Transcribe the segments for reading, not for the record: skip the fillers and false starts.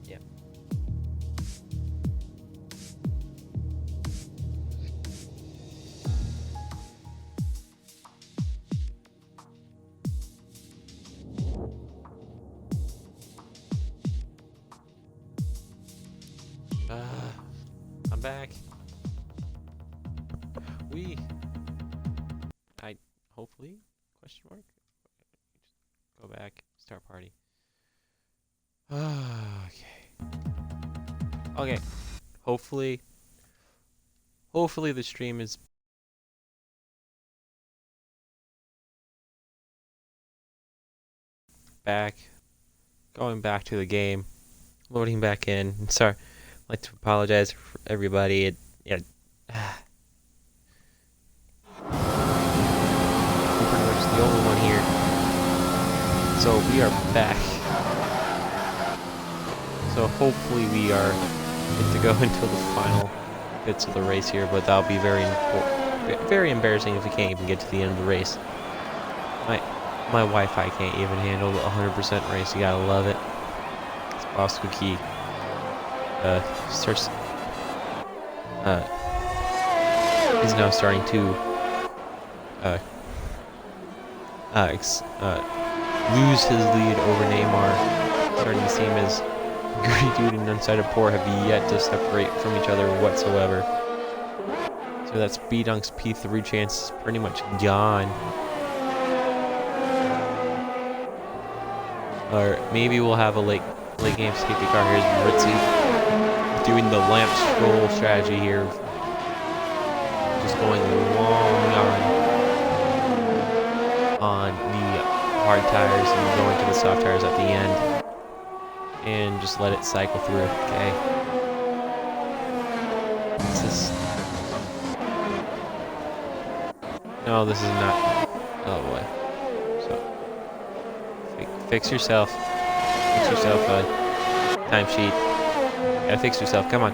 yeah. I'm back. I hopefully question mark. Go back. Start party. Okay. Hopefully the stream is back. Going back to the game. Loading back in. Sorry. I'd like to apologize for everybody. I'm pretty much the only one here. So we are back. So hopefully we are good to go until the final bits of the race here, but that'll be very embarrassing if we can't even get to the end of the race. My Wi-Fi can't even handle the 100% race. You gotta love it. It's Boss Cookie. Is now starting to lose his lead over Neymar. Starting to seem as Gritty Dude and Unsighted Poor have yet to separate from each other whatsoever. So that's B-Dunk's P3 chance is pretty much gone. Or maybe we'll have a late game safety car. Here's Ritzy doing the lamp stroll strategy here. Just going long on the hard tires and going to the soft tires at the end. And just let it cycle through. Okay. No, this is not. Oh boy. So fix yourself. Fix yourself, bud. Timesheet. Gotta fix yourself. Come on.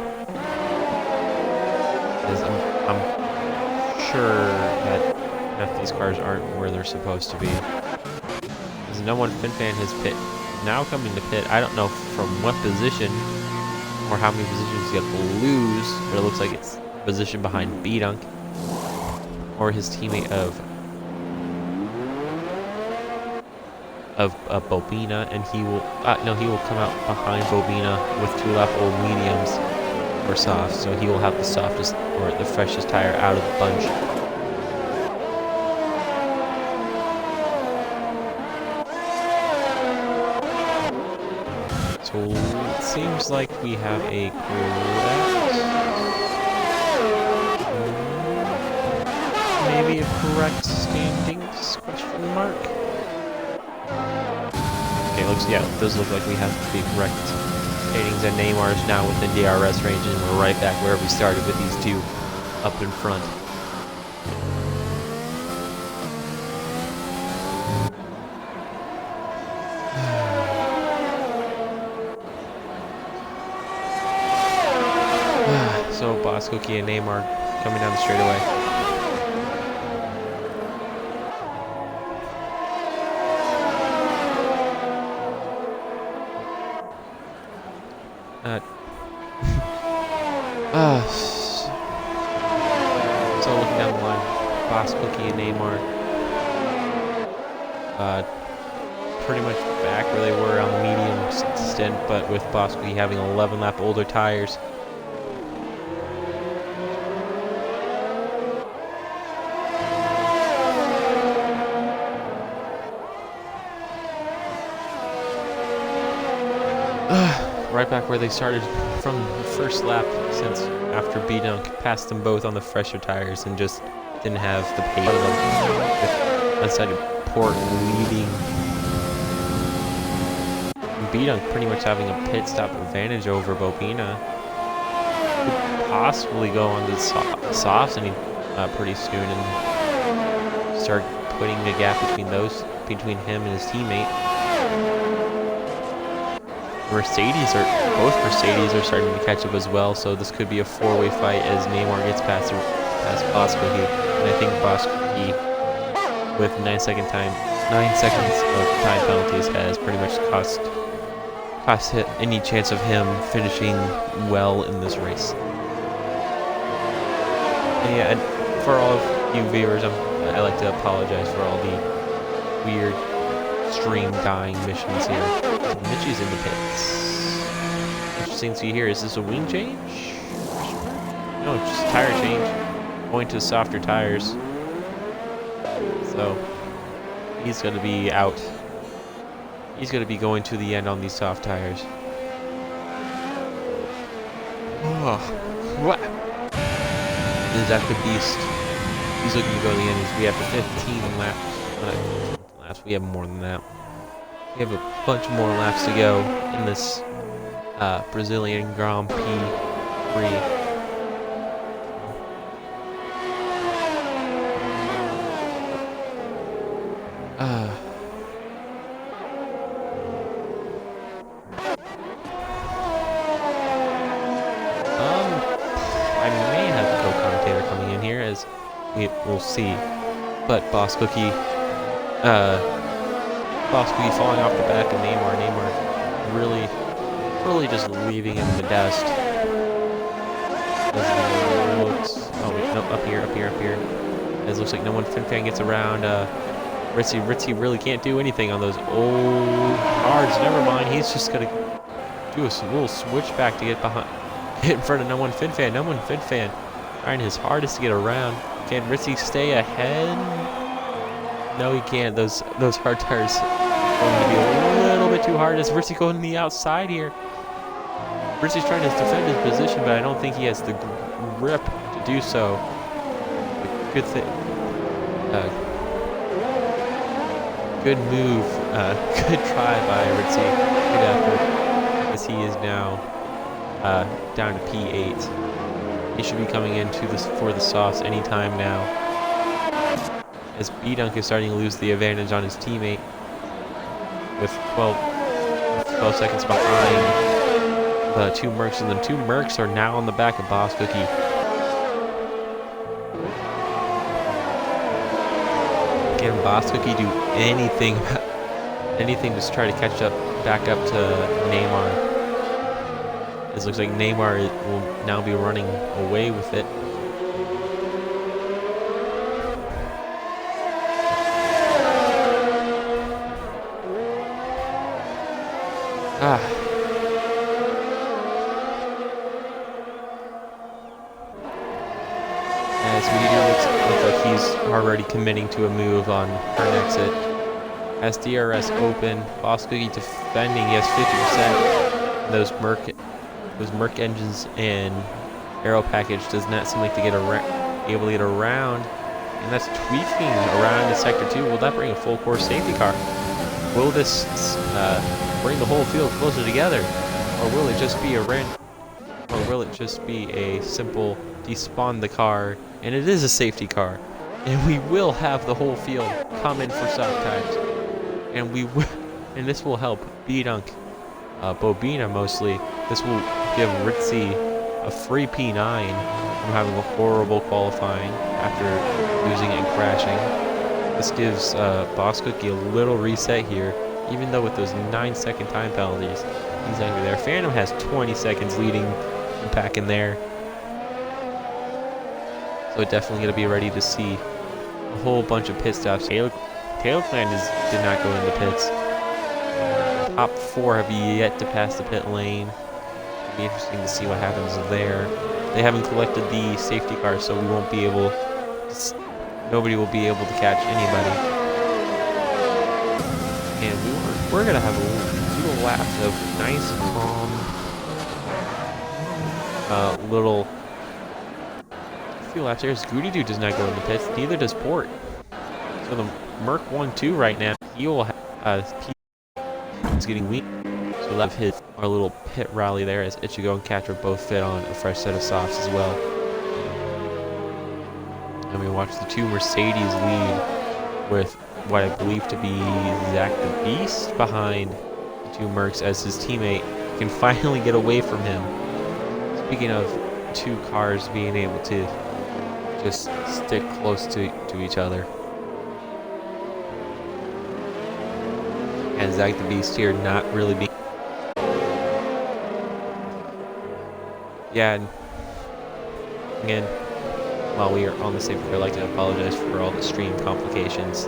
Because I'm sure that half these cars aren't where they're supposed to be. There's no one FinFan his pit. Now coming to pit, I don't know from what position or how many positions you have to lose, but it looks like it's position behind B-Dunk or his teammate of Bobina, and he will come out behind Bobina with 2 lap old mediums or softs, so he will have the softest or the freshest tire out of the bunch. So it seems like we have a maybe a correct standings question mark. Okay, those look like we have the correct standings, and Neymar is now within DRS range, and we're right back where we started with these two up in front. So Boss Cookie and Neymar coming down the straightaway. So looking down the line, Boss Cookie and Neymar pretty much back where they were on the medium stint, but with Boss Cookie having 11 lap older tires. Right back where they started from the first lap, since after B-Dunk passed them both on the fresher tires and just didn't have the pace of them, with Unsighted Port leading. B-Dunk pretty much having a pit stop advantage over Bobina. Could possibly go on the softs pretty soon and start putting the gap between him and his teammate. Both Mercedes are starting to catch up as well, so this could be a 4-way fight as Neymar gets past Boss Cookie. And I think Boss Cookie, with 9 seconds of time penalties, has pretty much cost past any chance of him finishing well in this race. And yeah, and for all of you viewers, I like to apologize for all the weird stream dying missions here. Mitchie's in the pits. Interesting to see here. Is this a wing change? No, it's just a tire change. Going to softer tires. So he's going to be out. He's going to be going to the end on these soft tires. Oh, what? Is that the beast? He's looking to go to the end. We have 15 laps. We have more than that. We have a bunch more laps to go in this Brazilian Grand Prix. I may have a co-commentator coming in here, as we'll see. But Boss Cookie falling off the back of Neymar. Neymar really just leaving him in the dust. Oh wait, no, up here. As it looks like no one FinFan gets around. Ritzy really can't do anything on those old cards. Never mind, he's just gonna do a little switchback to get in front of no one FinFan. No one FinFan trying his hardest to get around. Can Ritzy stay ahead? No, he can't. Those hard tires are going to be a little bit too hard. As Ritzy going to the outside here. Ritzy's trying to defend his position, but I don't think he has the grip to do so. Good thing. Good move. Good try by Ritzy. Good effort. As he is now down to P8. He should be coming into this for the softs anytime now. As B-Dunk is starting to lose the advantage on his teammate with 12 seconds behind the two Mercs, and the two Mercs are now on the back of Boss Cookie. Can Boss Cookie do anything to try to catch up back up to Neymar? It looks like Neymar will now be running away with it. As Meteor looks like he's already committing to a move on turn exit. As DRS open, Boss Cookie defending, he has 50%. Those Merc engines and aero package does not seem like to be able to get around. And that's tweaking around to sector 2. Will that bring a full course safety car? Will this bring the whole field closer together? Or will it just be a simple despawn the car, and it is a safety car, and we will have the whole field come in for soft tires, and this will help B-Dunk, Bobina mostly. This will give Ritzy a free P9 from having a horrible qualifying after losing and crashing. This gives Boss Cookie a little reset here, even though with those 9-second time penalties, he's angry there. Phantom has 20 seconds leading him back in there. So definitely going to be ready to see a whole bunch of pit stops. Taylor Clan did not go into pits. Top 4 have yet to pass the pit lane. It'll be interesting to see what happens there. They haven't collected the safety car, so we won't be able. Nobody will be able to catch anybody. And we're gonna have a few laps of nice, calm, little. Few laps. There's Goody Doo does not go into pits. Neither does Port. So the Merc 1-2 right now. He will have he's getting weak. So we'll have hit our little pit rally there as Ichigo and Catcher both fit on a fresh set of softs as well. And we watch the two Mercedes lead with what I believe to be Zach the Beast behind the two Mercs as his teammate can finally get away from him. Speaking of two cars being able to just stick close to each other. And Zach the Beast here not really being Yeah, and again, while we are on the same, I'd like to apologize for all the stream complications.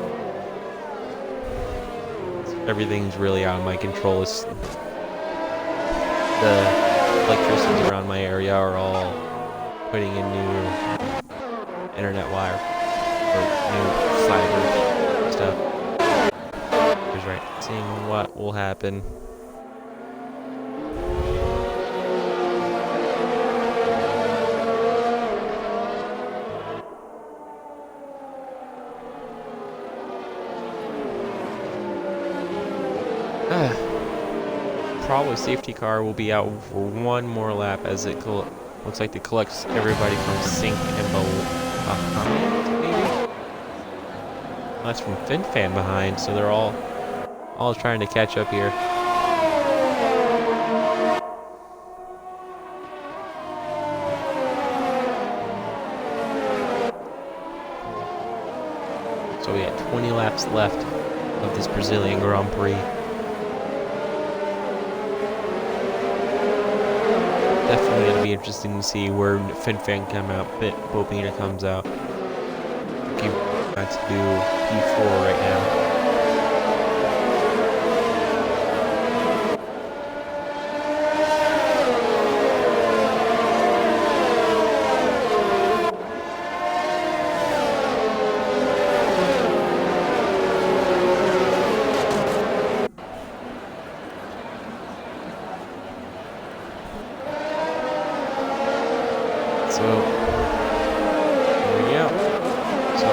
Everything's really out of my control. It's the electricians around my area are all putting in new internet wire or new fiber stuff. That's right. Seeing what will happen. Probably safety car will be out for one more lap as it looks like it collects everybody from Sync and behind, maybe? That's from FinFan behind, so they're all trying to catch up here. So we had 20 laps left of this Brazilian Grand Prix. Definitely going to be interesting to see where FinFan come out, Bobina comes out. Give got to do P4 right now. So, here we go. So,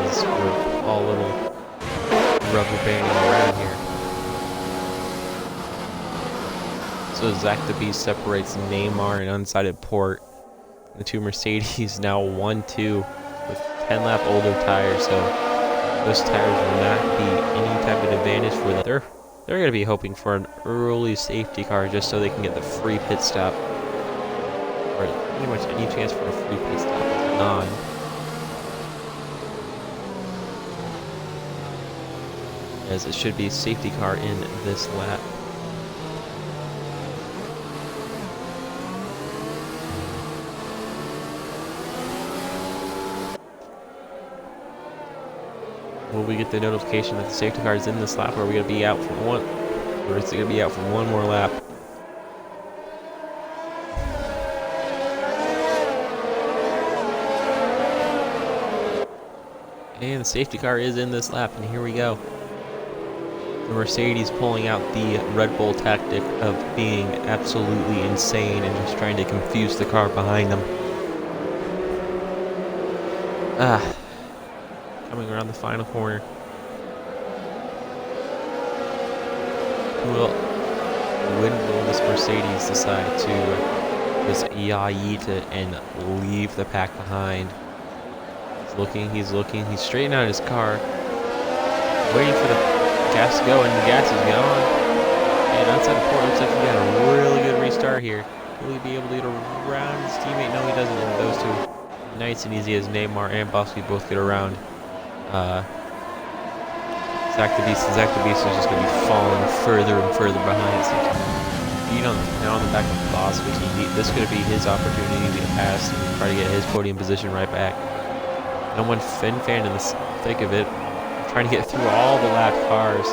as we're all little rubber banding around here. So Zach the Beast separates Neymar and unsighted Port. The two Mercedes now 1-2 with 10 lap older tires, so those tires will not be any type of advantage for them. They're going to be hoping for an early safety car just so they can get the free pit stop. Or pretty much any chance for a free pit stop is none. As it should be a safety car in this lap. Will we get the notification that the safety car is in this lap, or are we going to be out for one? Or is it going to be out for one more lap? And the safety car is in this lap, and here we go. The Mercedes pulling out the Red Bull tactic of being absolutely insane and just trying to confuse the car behind them. Coming around the final corner. When will this Mercedes decide to just yeet it and leave the pack behind? He's looking, he's straightening out his car, waiting for the gas to go, and the gas is gone. And outside the port, looks like he got a really good restart here. Will he be able to get around his teammate? No, he doesn't. And those two, nice and easy as Neymar and Bosky both get around. Zach the Beast is just going to be falling further and further behind. Now on the back of Bosky, this could be his opportunity to pass and try to get his podium position right back. And when FinFan in the thick of it, trying to get through all the lap cars.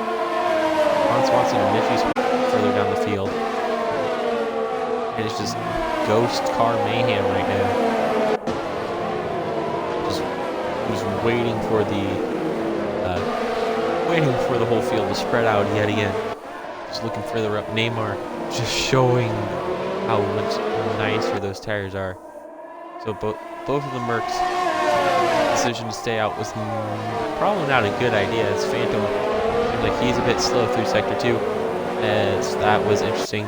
Ron Swanson and Nifty's further down the field. And it's just ghost car mayhem right now. Just waiting for the whole field to spread out yet again. Just looking further up. Neymar just showing how much nicer those tires are. So both of the Mercs. Decision to stay out was probably not a good idea, as Phantom seems like he's a bit slow through Sector 2, as that was interesting,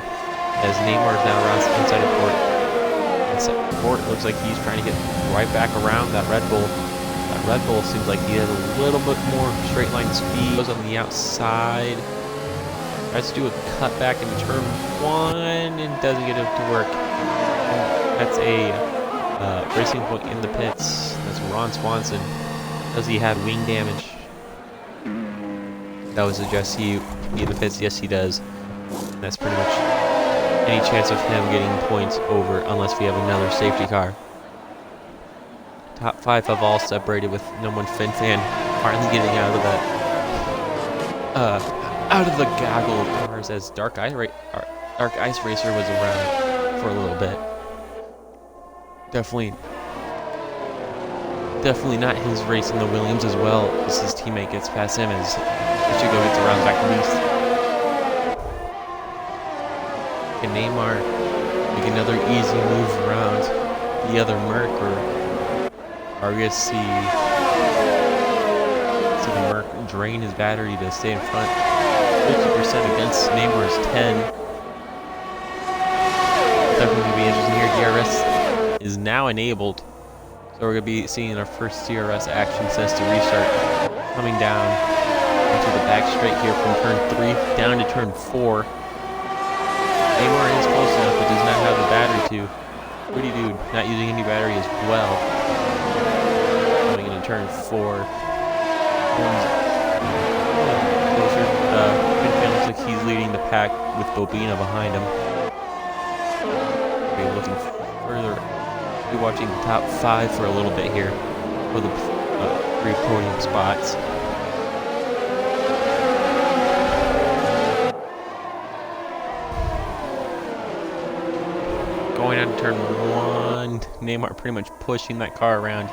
as Neymar is now around inside of Port. And Port looks like he's trying to get right back around that Red Bull. That Red Bull seems like he has a little bit more straight line speed. Goes on the outside, tries to do a cutback into turn 1, and doesn't get it to work. And that's a racing point in the pits. That's Ron Swanson. Does he have wing damage? That would suggest he be in the pits. Yes, he does. And that's pretty much any chance of him getting points over unless we have another safety car. Top 5 have all separated with no one fin fan finally getting out of that out of the gaggle of cars as Dark Ice Racer was around for a little bit. Definitely not his race in the Williams as well as his teammate gets past him as Chico gets around back east. Can Neymar make another easy move around the other Merc, or are we going to see the Merc drain his battery to stay in front? 50% against Neymar's 10. Definitely going to be interesting here. DRS is now enabled, so we're going to be seeing our first DRS action since the restart coming down into the back straight here from turn 3 down to turn 4. Neymar is close enough but does not have the battery to. Pretty dude, not using any battery as well. Coming into turn 4. Closer. Looks like he's leading the pack with Bobina behind him. Okay, looking further. We'll be watching the top 5 for a little bit here for the 3 podium spots. Going on to turn 1, Neymar pretty much pushing that car around.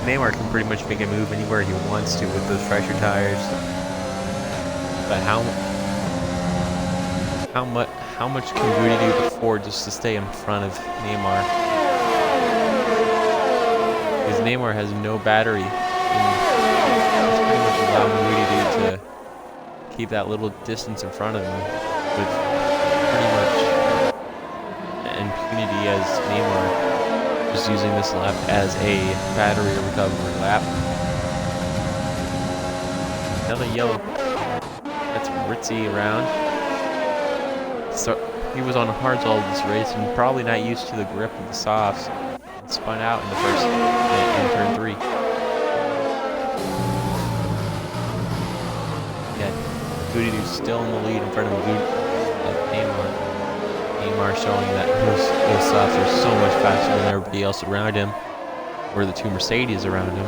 Neymar can pretty much make a move anywhere he wants to with those pressure tires. But how much can Goody do before just to stay in front of Neymar? Because Neymar has no battery, and it's pretty much allowing Goody to keep that little distance in front of him with pretty much impunity as Neymar just using this lap as a battery recovery lap. Another yellow. That's Ritzy around. So he was on hards all this race and probably not used to the grip of the softs. And spun out in the first in turn 3. Yeah, Goody Dude's still in the lead in front of Neymar. Neymar showing that those softs are so much faster than everybody else around him, or the 2 Mercedes around him.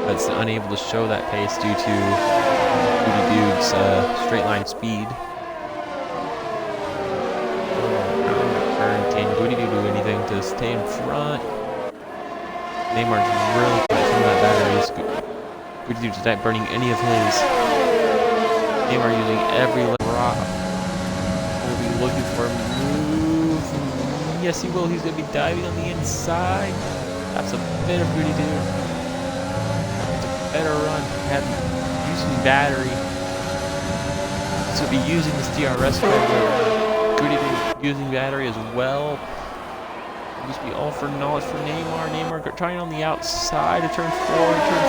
But it's unable to show that pace due to Goody Dude's straight line speed. Can Goody Dude do anything to stay in front? Neymar's really pushing that battery. Goody Dude's not burning any of his. Neymar using every rock. Looking for a move. Yes, he will. He's going to be diving on the inside. That's a bit of Goody Dude. It's a better run. Using battery. So be using this DRS card. Goody Dude using battery as well. It'll just be all for knowledge for Neymar. Neymar trying on the outside of turn 4 and turn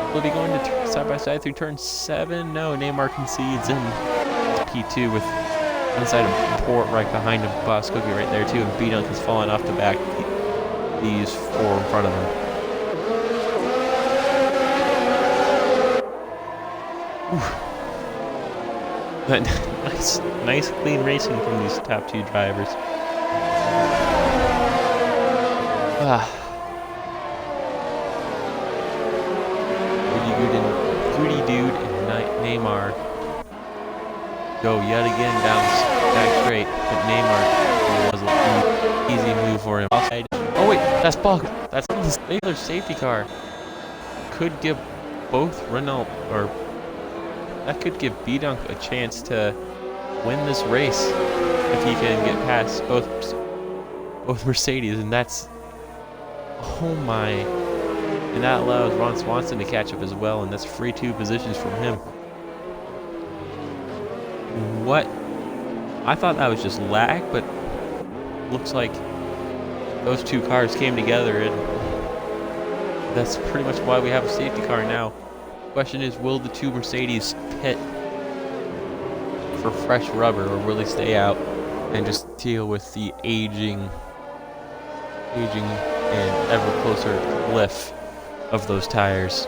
5. Will be going to side by side through turn 7. No, Neymar concedes in P2 with inside of port right behind him. Boss Cookie right there too, and B-Dunk has fallen off the back. These 4 in front of him. But nice clean racing from these top 2 drivers. Goody Dude and Neymar go yet again down back straight, but Neymar was an easy move for him. Oh wait, that's Buck. That's the regular safety car. Could give both Renault, or that could give B-Dunk a chance to win this race if he can get past both Mercedes, and that's, oh my. And that allows Ron Swanson to catch up as well, and that's free 2 positions from him. What? I thought that was just lag, but looks like those 2 cars came together, and that's pretty much why we have a safety car now. Question is, will the 2 Mercedes pit for fresh rubber, or will they stay out and just deal with the aging and ever closer cliff of those tires?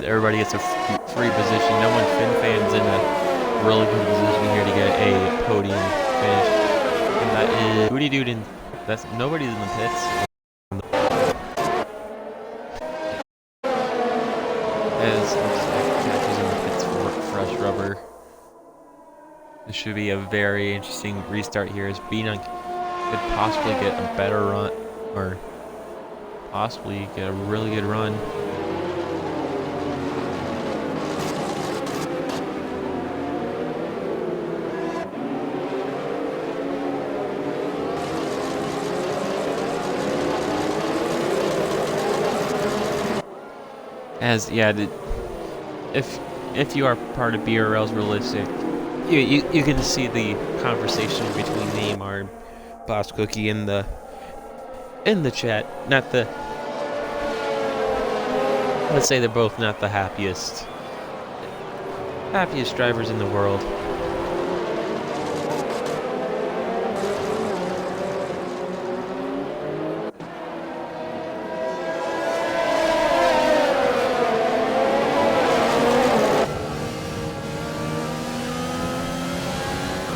because everybody gets a free position. No one Fin fans in a really good position here to get a podium finish. And that is Booty Dude, and that's nobody's in the pits. As catches in the pits for fresh rubber. This should be a very interesting restart here, as B-Dunk could possibly get a better run, or possibly get a really good run. As yeah, if you are part of BRL's realistic, you can see the conversation between Neymar and Boss Cookie in the chat. Not the, let's say they're both not the happiest drivers in the world.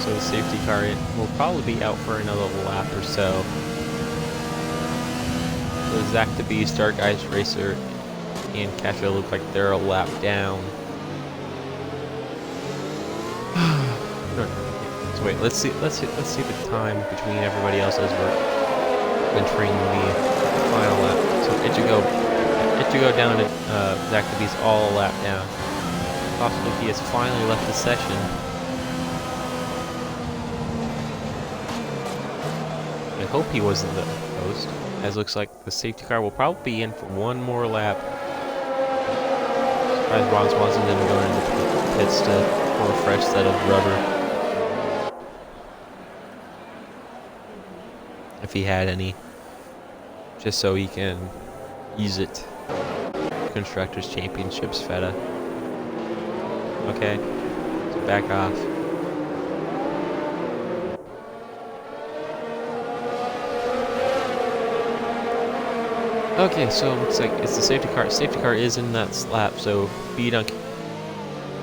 So the safety car will probably be out for another lap or so. So Zach the Beast, Dark Ice Racer, and Cacho look like they're a lap down. So wait, let's see the time between everybody else as we're entering the final lap. So it should go down to Zach the Beast all a lap down. Possibly he has finally left the session. I hope he wasn't the host, as looks like the safety car will probably be in for one more lap. Surprised Ron Swanson didn't go into the pits for a fresh set of rubber. If he had any, just so he can use it. Constructors Championships Feta. Okay, so back off. Okay, so it looks like it's the safety car. Safety car is in that lap, so B-Dunk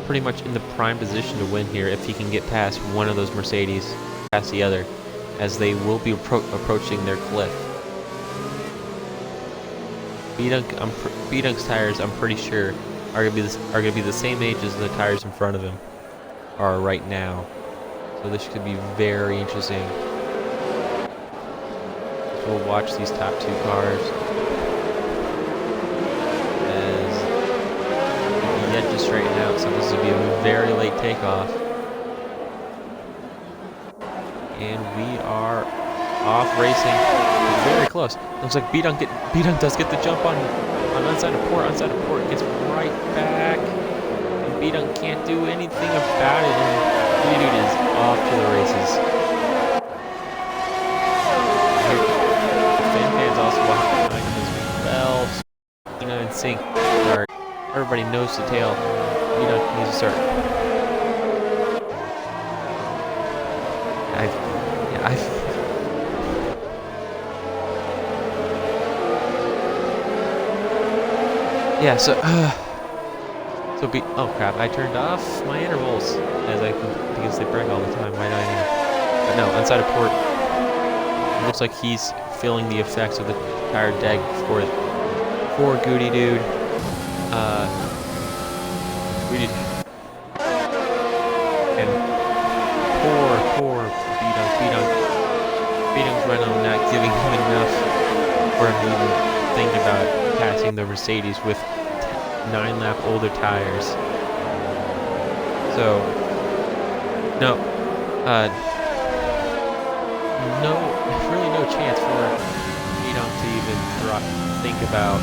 pretty much in the prime position to win here if he can get past one of those Mercedes, past the other, as they will be approaching their cliff. B-Dunk's tires, I'm pretty sure, are gonna be the same age as the tires in front of him are right now. So this could be very interesting. So we'll watch these top two cars. Yet to straighten out, so this will be a very late takeoff. And we are off racing. Very close. Looks like B-Dunk does get the jump on onside of port. Onside of port gets right back. And B-Dunk can't do anything about it. And B-Dude is off to the races. The Fin fans also behind him as well. In sync. Everybody knows to tail. B-Dunk needs to start. Yeah, so oh crap, I turned off my intervals because they break all the time. Why do I need? But no, inside of port. It looks like he's feeling the effects of the tire deg for Goody Dude. And poor B-Dunk. B-Dunk's Renault not giving him enough for him to even think about passing the Mercedes with 9-lap older tires. So, really no chance for B-Dunk to even think about.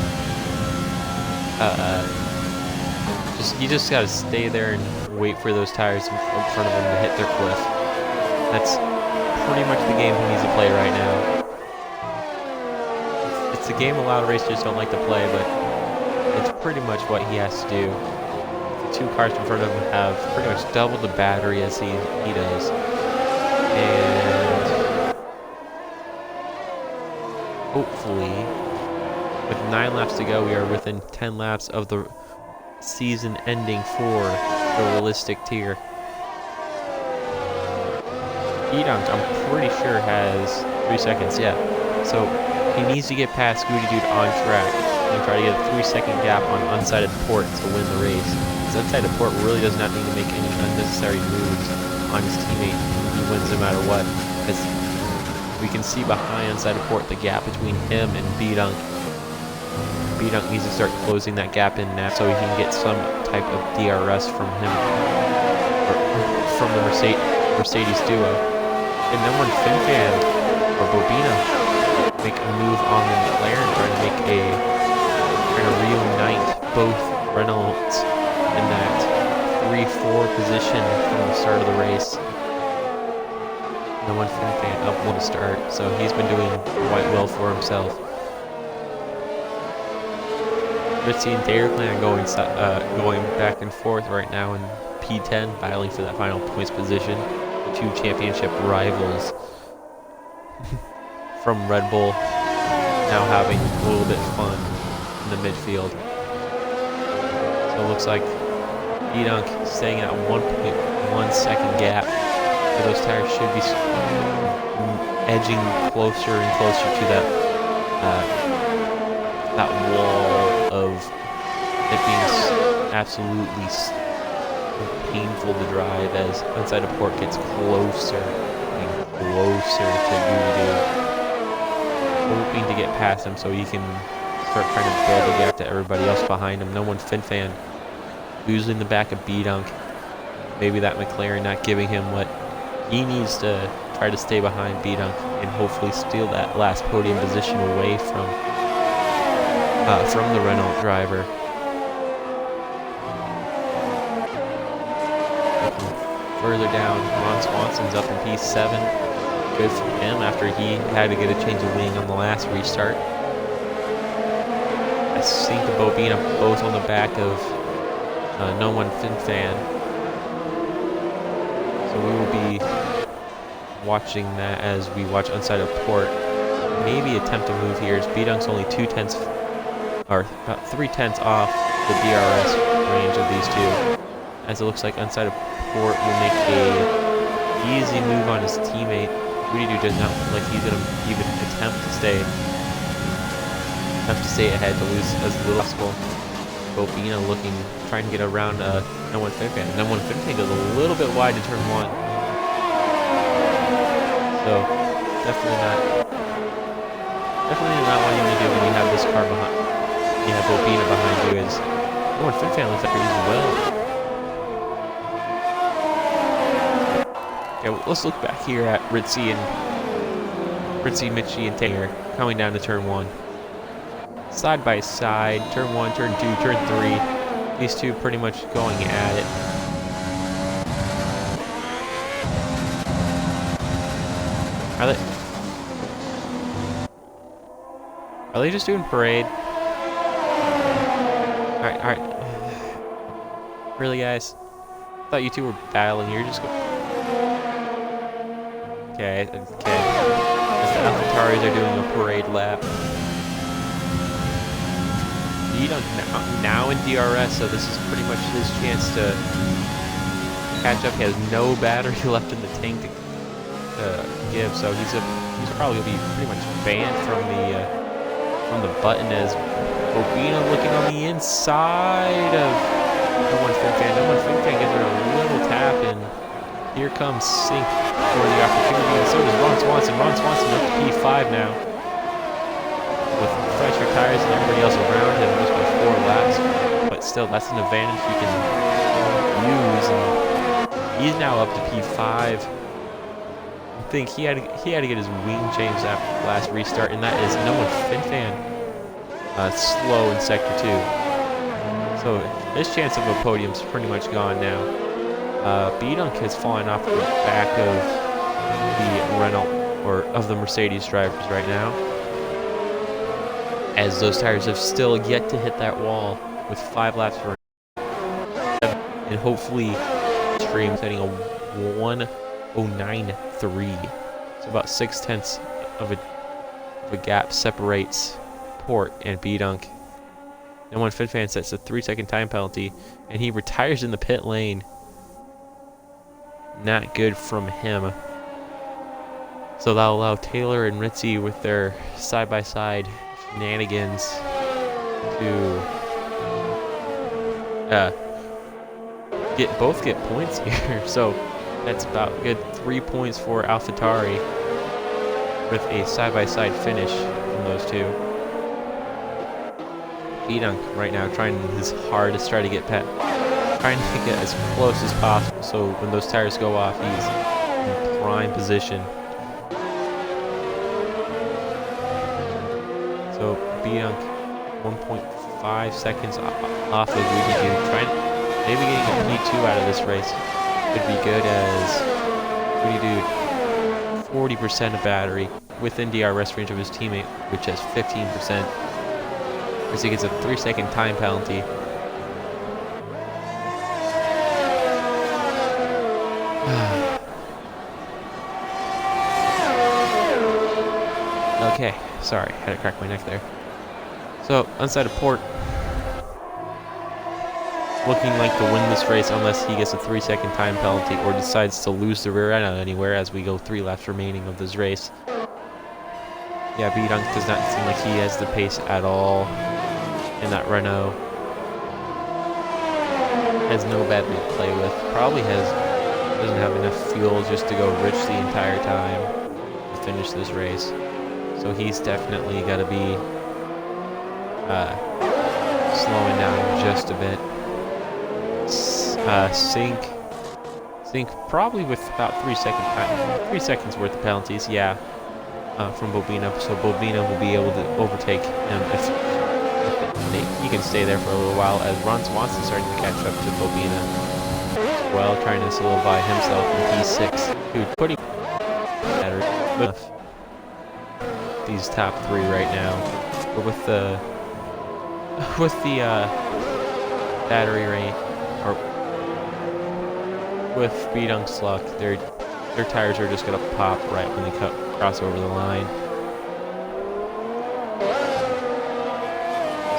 You just gotta stay there and wait for those tires in front of him to hit their cliff. That's pretty much the game he needs to play right now. It's a game a lot of racers don't like to play, but it's pretty much what he has to do. The two cars in front of him have pretty much double the battery as he does. And hopefully, with 9 laps to go, we are within 10 laps of the season ending for the realistic tier. B-Dunk, I'm pretty sure, has 3 seconds, yeah. So he needs to get past Goody Dude on track and try to get a 3-second gap on unsided port to win the race. Because unsided port really does not need to make any unnecessary moves on his teammate. He wins no matter what. Because we can see behind unsided port the gap between him and B-Dunk. B-Dunk needs to start closing that gap in now so he can get some type of DRS from him, or from the Mercedes duo. And then when FinFan or Bobina make a move on the McLaren, trying to reunite both Reynolds in that 3-4 position from the start of the race. No one FinFan up one to start, so he's been doing quite well for himself. Ritzy and Dairyclan going back and forth right now in P10, battling for that final points position. The two championship rivals from Red Bull now having a little bit of fun in the midfield. So it looks like B-Dunk staying at 1.1 second gap. So those tires should be edging closer and closer to that wall of it being absolutely painful to drive as unsided port gets closer and closer to Goody, hoping to get past him so he can start trying to build a gap to everybody else behind him. No one FinFan losing the back of B-Dunk. Maybe that McLaren not giving him what he needs to try to stay behind B-Dunk and hopefully steal that last podium position away from the Renault driver. Looking further down, Ron Swanson's up in P7. Good for him after he had to get a change of wing on the last restart. I think the Bobina both on the back of No One FinFan. So we will be watching that as we watch unsided port. Maybe attempt a move here as B-Dunk's only 2/10, or about 3/10 off the DRS range of these two. As it looks like unsided port will make a easy move on his teammate. Goody Dude does not look like he's gonna even attempt to stay ahead to lose as little as possible. Bobina trying to get around No One FinFan. No One FinFan goes a little bit wide to turn 1. So definitely not what you need to do when you have this car behind. You have Bobina behind you. Is No One FinFan looks like he's well. Okay, well, let's look back here at Ritzy, Mitchie, and Taylor coming down to turn 1. Side by side, turn 1, turn 2, turn 3. These two pretty much going at it. Are they just doing parade? Alright. Really, guys? I thought you two were battling. You're just going. Okay. As the AlphaTauris are doing a parade lap. Now in DRS, so this is pretty much his chance to catch up. He has no battery left in the tank to give, so he's probably gonna be pretty much banned from the button as Bobina looking on the inside of No One FinFan. No One FinFan gives her a little tap, and here comes Sync for the opportunity, and so does Ron Swanson. Ron Swanson up to P5 now, with fresher tires and everybody else around him just by 4 laps. But still, that's an advantage he can use, and he's now up to P5. I think he had to get his wing changed after the last restart, and that is No One FinFan slow in Sector 2. So his chance of a podium's pretty much gone now. B-Dunk has fallen off the back of the Renault, or of the Mercedes drivers right now, as those tires have still yet to hit that wall with 5 laps for, and hopefully stream setting a 1:09.3. So about 6/10 of a gap separates Port and B-Dunk. And one Fin Fan sets a 3-second time penalty, and he retires in the pit lane. Not good from him. So that'll allow Taylor and Ritzy with their side-by-side shenanigans to get points here. So that's about good 3 points for AlphaTauri with a side-by-side finish from those two. Bidunk right now trying his hardest to try to get trying to get as close as possible, so when those tires go off, he's in prime position. So Bidunk 1.5 seconds off of Goody-Doo, trying maybe getting a P2 out of this race could be good, as Goody-Doo 40% of battery within DRS range of his teammate, which has 15%. As he gets a 3-second time penalty. Okay, sorry, had to crack my neck there. So, inside of port, looking like to win this race unless he gets a 3-second time penalty or decides to lose the rear end anywhere as we go 3 laps remaining of this race. Yeah, Bidunk does not seem like he has the pace at all in that Renault. Has no battery to play with. Probably doesn't have enough fuel just to go rich the entire time to finish this race. So he's definitely got to be slowing down just a bit. Sync probably with about 3 seconds worth of penalties. Yeah, from Bobina. So Bobina will be able to overtake him if he can stay there for a little while, as Ron Swanson's starting to catch up to Bobina as well, trying to solidify himself in P6. Dude, putting better enough these top 3 right now, but with the battery rate, or with Bidunk's luck, their tires are just gonna pop right when they cross over the line.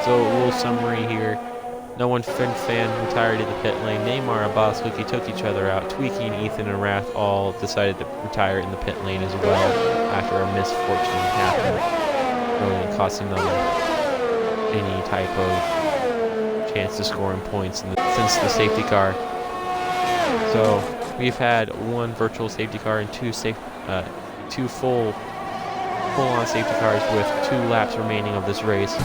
So a little summary here. No one Fin Fan retired in the pit lane. Neymar and Boss Wiki took each other out. Tweaky and Ethan and Wrath all decided to retire in the pit lane as well after a misfortune happened, really costing them any type of chance to score in points since the safety car. So we've had one virtual safety car and two full-on safety cars with 2 laps remaining of this race.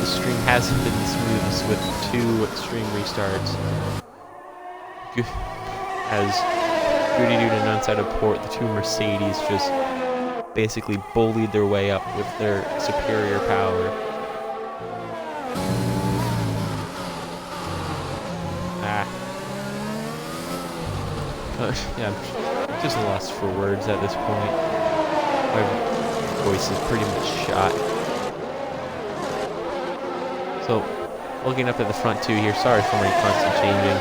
The stream hasn't been the smoothest with 2 extreme restarts. As Goody-Doo and outside of port, the 2 Mercedes just basically bullied their way up with their superior power. Yeah, I'm just lost for words at this point. My voice is pretty much shot. So, looking up at the front 2 here, sorry for my constant changing.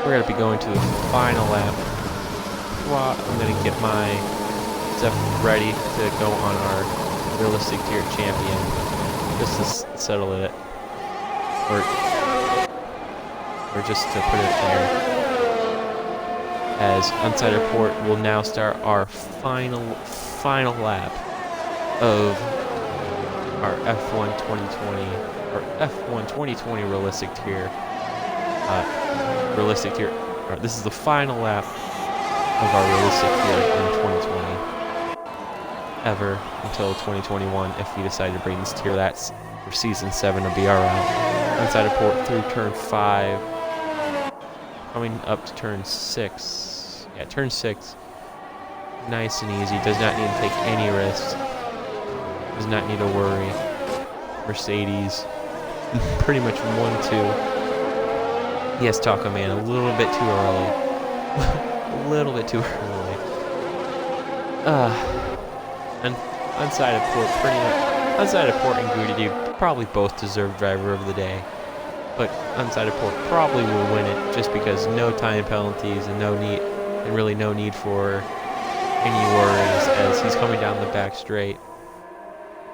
We're going to be going to the final lap. Well, I'm going to get my stuff ready to go on our realistic tier champion, just to settle it, or just to put it there. As Unsighted Port will now start our final lap of our F1 2020 or F1 2020 realistic tier. This is the final lap of our realistic tier in 2020 ever until 2021 if we decide to bring this tier. That's for season 7 of BRL. Unsighted Port through turn 5, coming up to turn 6. Yeah, turn 6. Nice and easy. Does not need to take any risks. Does not need to worry. Mercedes. Pretty much 1-2. Yes, Taco Man, a little bit too early. A little bit too early. And Unsighted Port, pretty much. Unsighted Port and Goody-Doo probably both deserve driver of the day. But Unsighted Port probably will win it just because no time penalties and really no need for any worries as he's coming down the back straight.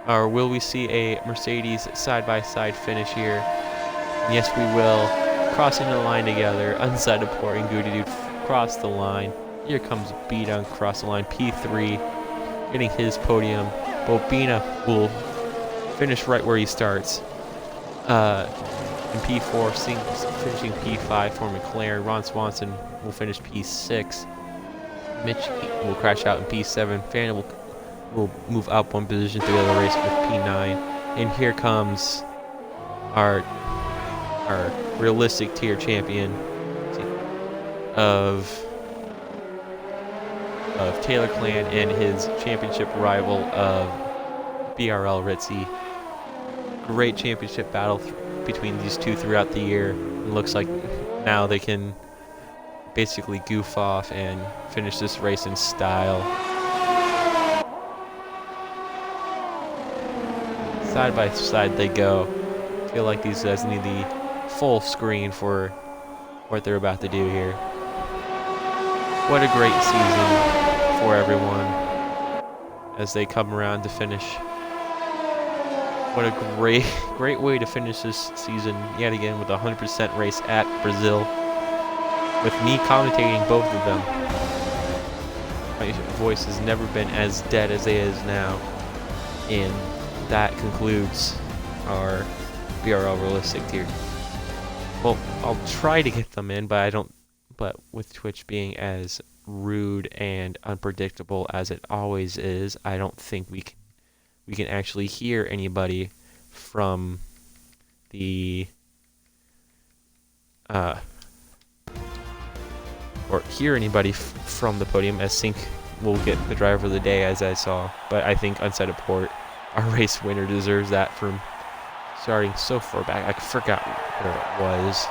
Or will we see a Mercedes side-by-side finish here? Yes, we will. Crossing the line together. Unsighted port and Goody Dude cross the line. Here comes B-Dunk cross the line. P3 getting his podium. Bobina will finish right where he starts. In P4, finishing P5 for McLaren. Ron Swanson will finish P6. Mitch will crash out in P7. Fannin will move up one position through the race with P9. And here comes our realistic tier champion of Taylor Clan and his championship rival of BRL Ritzy. Great championship battle between these two throughout the year. It looks like now they can basically goof off and finish this race in style. Side by side they go. I feel like these guys need the full screen for what they're about to do here. What a great season for everyone as they come around to finish. What a great way to finish this season yet again with a 100% race at Brazil. With me commentating both of them. My voice has never been as dead as it is now. And that concludes our BRL realistic tier. Well, I'll try to get them in, but with Twitch being as rude and unpredictable as it always is, I don't think we can actually hear anybody from the or hear anybody from the podium, as Sync will get the driver of the day, as I saw. But I think Unsighted Port, our race winner, deserves that from starting so far back. I forgot where it was.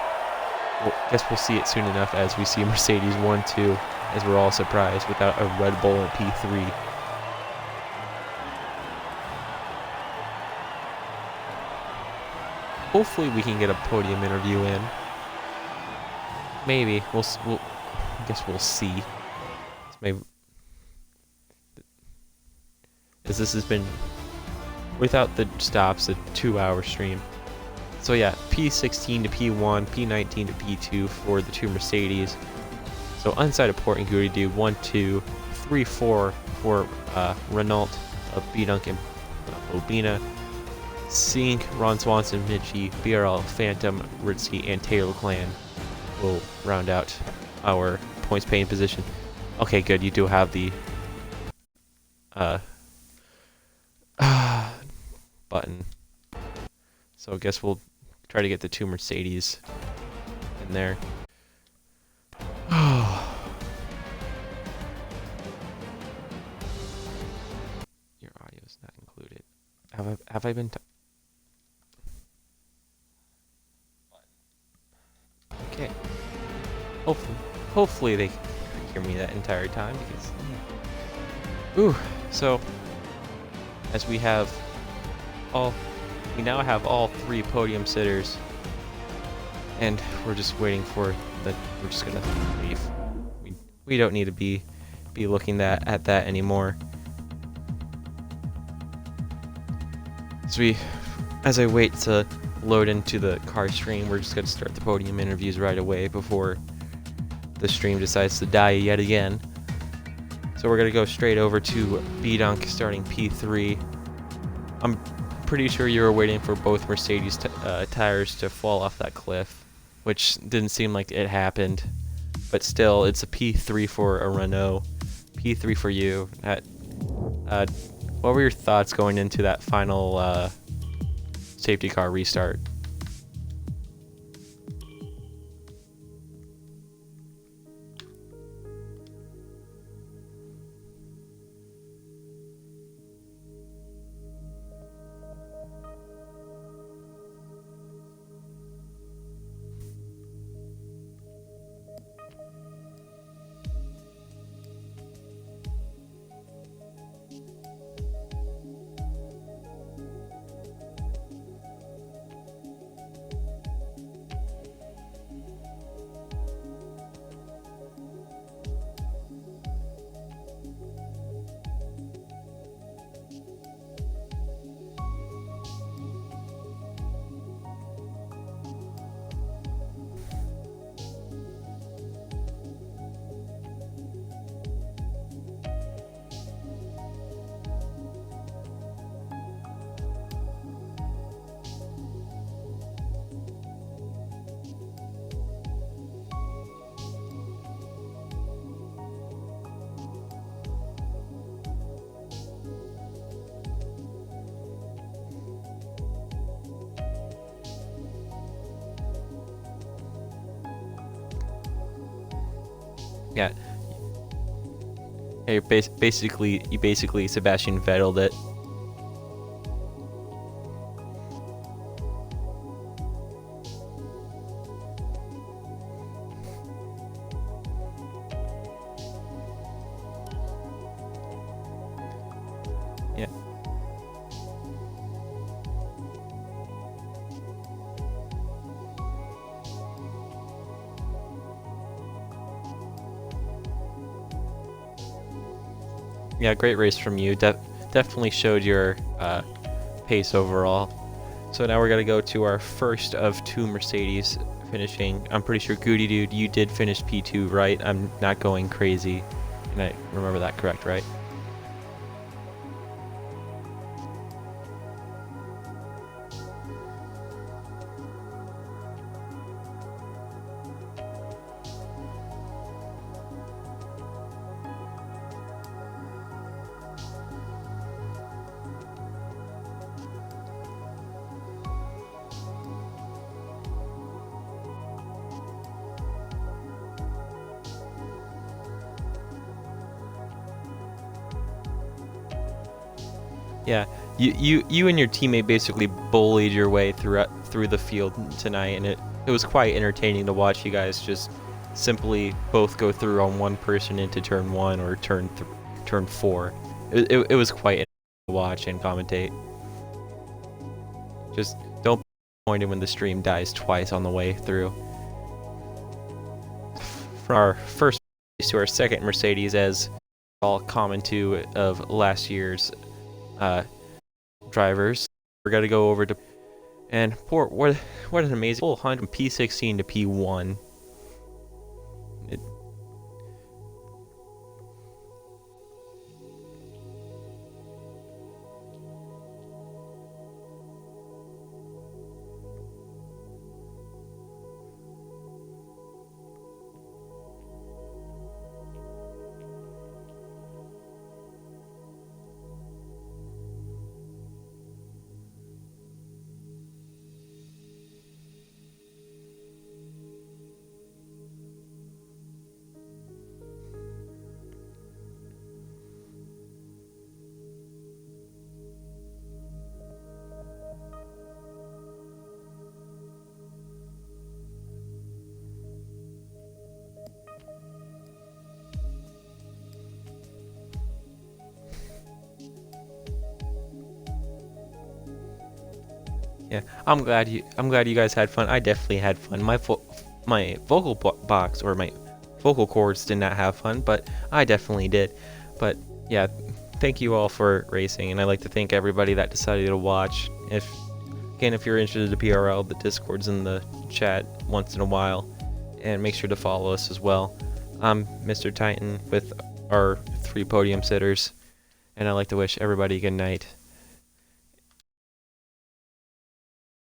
Well, guess we'll see it soon enough as we see Mercedes 1-2, as we're all surprised without a Red Bull in P3. Hopefully we can get a podium interview in. Maybe. I guess we'll see. Maybe, as this has been, without the stops, a 2-hour stream. So yeah, P16 to P1, P19 to P2 for the two Mercedes. So Unsighted Port and Goody do 1, 2, 3, 4 for Renault, B-Dunk and Bobina. Sync, Ron Swanson, Mitchie, BRL, Phantom, Ritzy, and Taylor Clan will round out our points paying position. Okay, good. You do have the button. So I guess we'll try to get the two Mercedes in there. Your audio is not included. Have I been? Okay. Hopefully they hear me that entire time, because ooh. So as we now have all three podium sitters, and we're just waiting for we're just gonna leave. We don't need to be looking at that anymore. As I wait to load into the car stream, we're just gonna start the podium interviews right away before the stream decides to die yet again. So we're gonna go straight over to B-Dunk starting P3. I'm pretty sure you were waiting for both Mercedes tires to fall off that cliff, which didn't seem like it happened. But still, it's a P3 for a Renault, P3 for you. What were your thoughts going into that final safety car restart? Yeah. You basically Sebastian Vettel'd it. Yeah. Yeah, great race from you. Definitely showed your pace overall. So now we're gonna go to our first of 2 Mercedes finishing. I'm pretty sure, Goody Dude, you did finish P2, right? I'm not going crazy, and I remember that correct, right? Yeah, you and your teammate basically bullied your way through the field tonight, and it was quite entertaining to watch you guys just simply both go through on one person into turn 1 or turn 4. It was quite entertaining to watch and commentate. Just don't be disappointed when the stream dies twice on the way through. From our first Mercedes to our second Mercedes, as all common to of last year's drivers, we're gonna go over to and what an amazing full hunt from P16 to P1. Yeah, I'm glad you guys had fun. I definitely had fun. My vocal box or my vocal cords did not have fun, but I definitely did. But yeah, thank you all for racing, and I'd like to thank everybody that decided to watch. If you're interested in the BRL, the Discord's in the chat once in a while, and make sure to follow us as well. I'm Mr. Titan with our 3 podium sitters, and I'd like to wish everybody good night.